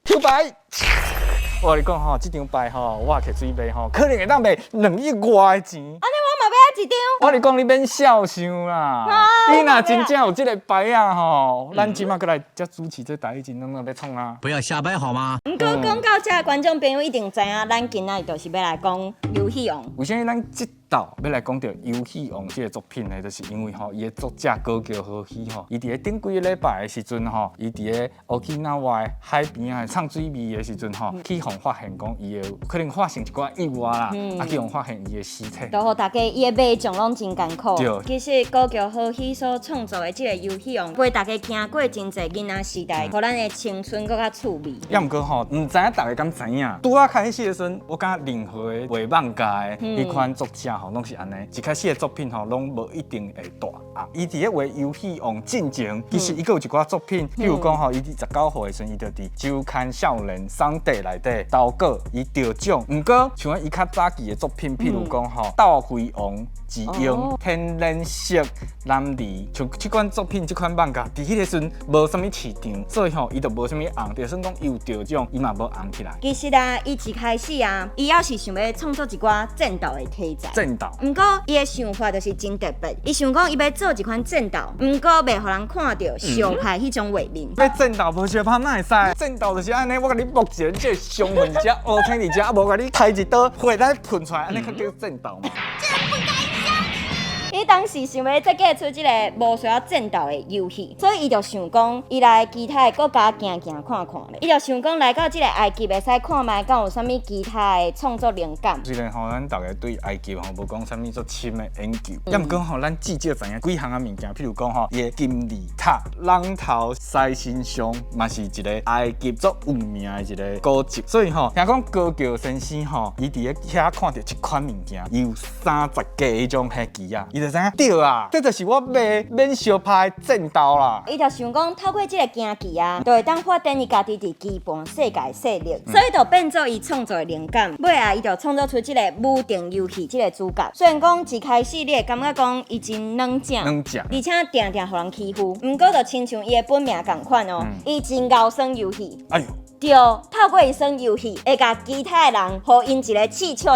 Q 牌。我跟你讲吼，这张牌吼，我摕水卖吼，可能会当卖2亿外的钱。安尼我嘛要一张。我跟你讲，你免笑想啦。你若真正有这个牌啊吼，咱即马过来才主持这代志，咱要创啊。不要瞎掰好吗？不过讲到这，观众朋友一定知影，咱今仔日就是要来讲游戏王。为什么咱这道要来讲到《游戏王》这个作品呢？就是因为吼，伊的作者高桥和希吼，伊伫咧顶几个礼拜的时阵吼，伊伫咧Okinawa的海边啊，唱水味的时阵吼，去互发现讲伊的可能发现一寡意外啦，去互发现伊的尸体。就互大家伊的买种拢真艰苦。对。其实高桥和希所创造的这个游戏王，陪大家行过真侪囡仔时代，互咱的青春更较趣味。也毋过吼，毋知影大家敢知影？拄啊开始的时阵，我感觉任何的画漫画的迄款作者吼，拢是安尼。一开始的作品吼，拢无一定会大红。伊伫咧画游戏王进前，其实伊个有一寡作品，譬如讲吼，伊伫19岁的时阵，伊就伫周刊少年 Sunday 内底投稿，伊得奖。毋过像伊较早期的作品，譬如讲吼，斗飞王之鹰、天然色男儿，像这款作品，这款漫画，伫迄个时阵无啥物市场，所以吼，伊就无啥物红。就算讲伊有得奖，伊嘛无红起来。其实啊，伊一开始啊，伊也是想要创作一寡战斗的题材。战斗。毋过伊的想法就是真特别，伊想讲伊要做一款战斗，毋过袂互人看到小派迄种画面。要战斗无相拍哪会使？战斗就是安尼，我甲你目前这伤痕遮乌青伫遮，啊无甲你开一刀，血来喷出来，安尼才叫战斗嘛。伊当时想要设计出这个无需要战斗的游戏，所以伊就想讲，伊来其他的国家行行看看咧。伊就想讲，来到这个埃及，会使看卖，敢有啥物其他的创作灵感。虽然吼，咱大家对埃及吼无讲啥物足深的研究，也毋过吼，咱至少知影几项啊物件，譬如讲吼，伊的金字塔、人头狮身像，嘛是一个埃及足有名的一个古迹。所以吼，听讲高桥先生吼，伊伫咧遐看到一款物件，伊有30架迄种黑机啊。就知影对啊，这就是我买免小拍的战斗啦。伊就想讲，透过这个行棋啊，就会当发展伊家己伫基本世界势力，所以就变做伊创作的灵感。尾啊，伊就创作出这个武定游戏这个主角。虽然讲一开始你会感觉讲伊真冷静，而且定定互人欺负，毋过就亲像伊的本名同款哦，伊真高耍游戏。哎呦！对，透过伊耍游戏，会甲其他的人，互因一个气球，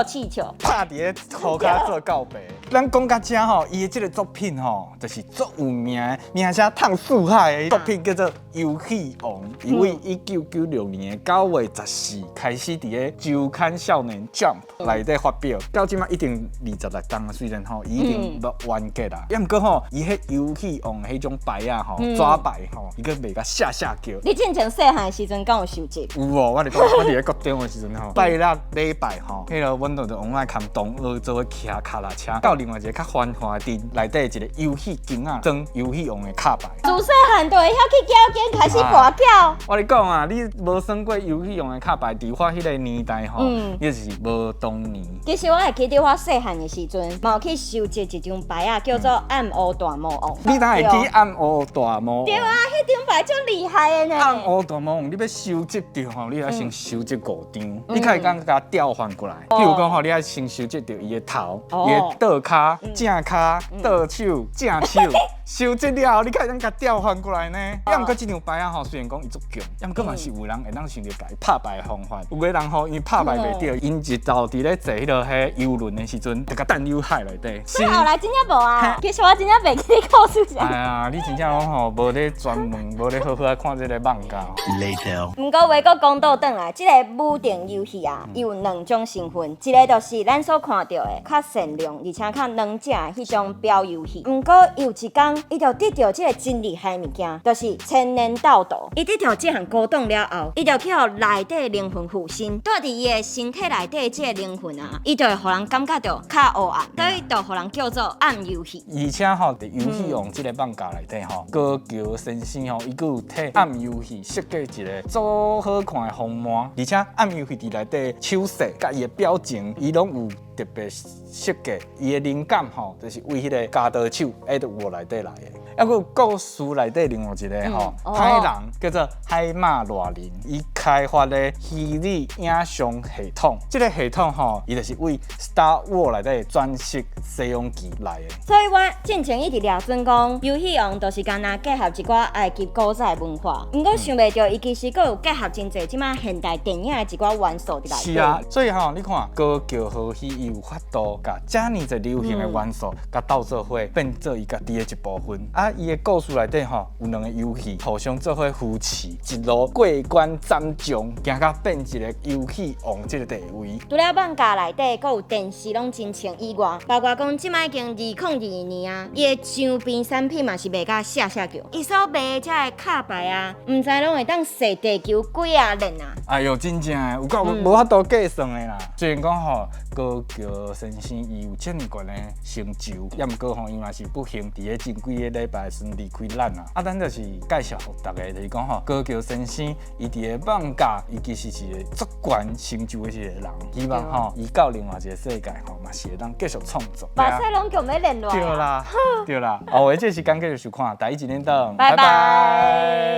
拍伫咧涂骹做告白。咱讲到这吼，伊的这个作品吼，就是足有名的，名声烫四海的作品，叫做《游戏王》。伊为1996年9月14开始伫咧周刊少年 Jump 内底发表，到即马一定26档啊。虽然吼已经要完结啦，也毋过吼，伊迄游戏王迄种牌啊吼，纸牌吼，伊个袂甲下叫。你之前细汉的时阵，敢有收集？有哦，我伫讲，我伫咧高中的时阵吼，拜六礼拜吼，迄个阮就往来牵同学做伙骑脚踏车，到另外一个较繁华的店内底一个游戏间啊，装游戏王的卡牌。自细汉就会晓去交间开始跋筊。我咧讲啊，你无耍过游戏王的卡牌，伫我迄个年代吼，你就是无当年。其实我会记得我细汉的时阵，嘛有去收集一张牌啊，叫做暗黑大魔王。你哪会记暗黑大魔王？对啊，迄张牌足厉害的呢。暗黑大魔王，你要收集到吼，你要先收集5张，你可以甲它调换过来。譬如讲吼，你要先收集到伊的头、伊的倒骹、正骹、倒手、正手。收集了后，你可以甲调换过来呢。也毋过这张牌啊吼，虽然讲伊足强，也毋过嘛是有人会当想着甲伊拍牌的方法。有个人吼，因为拍牌袂着，因一道伫咧坐迄落迄游轮的时阵，就甲弹入海内底。所以后来真正无啊，其实我真正袂记你告诉一下。哎呀，你真正讲吼，无咧专门，无咧好好啊看这个漫画。Later。毋过话阁讲倒转来，这个武定游戏啊，伊有2种身份，一个就是咱所看到的较善良而且较冷静的迄种表游戏。毋过有一天，伊就得到这个真厉害的物件，就是千年盗斗。伊得到这项古董了后，伊就去互内底灵魂附身，住伫伊的身体内底这个灵魂啊，伊就会互人感觉到较黑暗，所以就互人叫做暗游戏。而且吼，伫游戏王这个漫画内底吼，高桥先生吼，伊佫有替暗游戏设计一个足好看的封膜，而且暗游戏伫内底手势甲伊的表情，伊拢有特别设计。伊的灵感吼，就是为迄个加刀手埃德沃内底来的。还佫有故事内底另外一个吼，歹人叫做海马罗林，伊开发的虚拟影像系统。这个系统吼，伊就是为 Star Wars 内底转式西洋机来的。所以我进前一直了准讲，游戏王就是干那结合一寡埃及古早的文化，毋过想袂到伊其实佫有结合真侪即摆现代电影的一寡元素伫内底。是啊，所以吼，你看高桥和希伊有法度甲遮尔侪流行的元素，甲斗做伙变做伊家己的一部分。啊，伊的故事内底吼有两个游戏互相做伙扶持，一路过关斩将，行到变一个游戏王这个地位。除了网架内底，佫有电视拢真情以外，包括讲即摆已经2022年啊，伊的周边产品嘛是卖甲下叫，伊所卖的遮个卡牌啊，毋知拢会当射地球几啊链啊！哎呦，真正的有够无法度计算的啦。虽然讲吼高桥先生伊有遮尔悬的成就，也毋过吼伊嘛是不幸伫咧前几个礼拜顺离开咱啊。啊，咱就是介绍互大家，就是讲吼高桥先生伊伫咧网架，伊其实是一个足悬成就的一个人。希望吼伊到另外一个世界吼嘛是会当继续创作。把赛龙强要练落来。对啦，对啦。后回这时间继续收看第一集联动，拜拜。